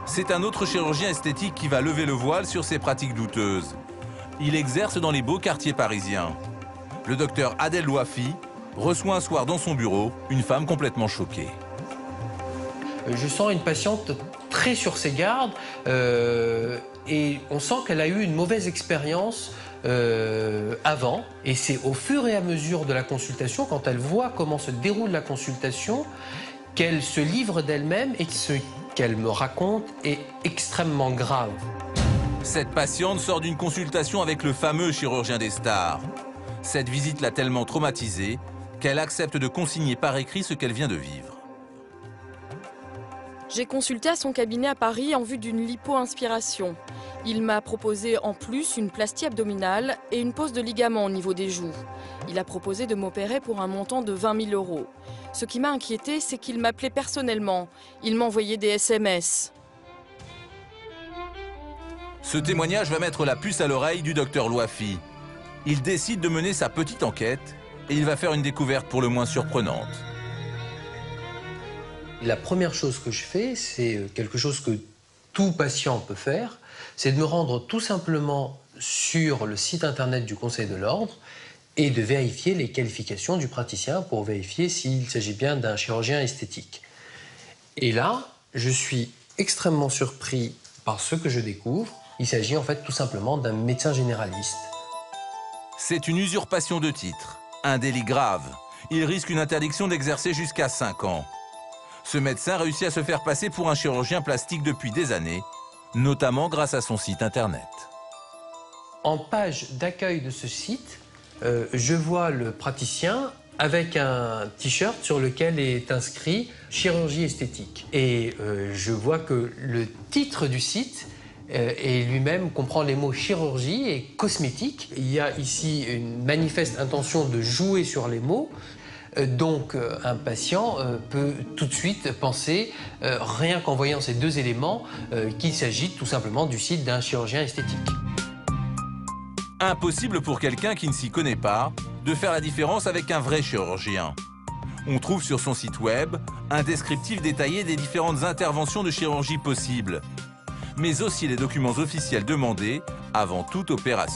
C'est un autre chirurgien esthétique qui va lever le voile sur ces pratiques douteuses. Il exerce dans les beaux quartiers parisiens. Le docteur Adel Louafi reçoit un soir dans son bureau une femme complètement choquée. Je sens une patiente très sur ses gardes et on sent qu'elle a eu une mauvaise expérience avant. Et c'est au fur et à mesure de la consultation, quand elle voit comment se déroule la consultation, qu'elle se livre d'elle-même et que ce qu'elle me raconte est extrêmement grave. Cette patiente sort d'une consultation avec le fameux chirurgien des stars. Cette visite l'a tellement traumatisée qu'elle accepte de consigner par écrit ce qu'elle vient de vivre. J'ai consulté à son cabinet à Paris en vue d'une lipo-inspiration. Il m'a proposé en plus une plastie abdominale et une pose de ligament au niveau des joues. Il a proposé de m'opérer pour un montant de 20 000 €. Ce qui m'a inquiété, c'est qu'il m'appelait personnellement. Il m'envoyait des SMS. Ce témoignage va mettre la puce à l'oreille du docteur Louafi. Il décide de mener sa petite enquête et il va faire une découverte pour le moins surprenante. La première chose que je fais, c'est quelque chose que tout patient peut faire, c'est de me rendre tout simplement sur le site internet du Conseil de l'Ordre et de vérifier les qualifications du praticien pour vérifier s'il s'agit bien d'un chirurgien esthétique. Et là, je suis extrêmement surpris par ce que je découvre. Il s'agit en fait tout simplement d'un médecin généraliste. C'est une usurpation de titre, un délit grave. Il risque une interdiction d'exercer jusqu'à 5 ans. Ce médecin réussit à se faire passer pour un chirurgien plastique depuis des années, notamment grâce à son site internet. En page d'accueil de ce site, je vois le praticien avec un t-shirt sur lequel est inscrit « Chirurgie esthétique ». Et je vois que le titre du site et lui-même comprend les mots chirurgie et cosmétique. Il y a ici une manifeste intention de jouer sur les mots. Donc un patient peut tout de suite penser, rien qu'en voyant ces deux éléments, qu'il s'agit tout simplement du site d'un chirurgien esthétique. Impossible pour quelqu'un qui ne s'y connaît pas de faire la différence avec un vrai chirurgien. On trouve sur son site web un descriptif détaillé des différentes interventions de chirurgie possibles, mais aussi les documents officiels demandés avant toute opération.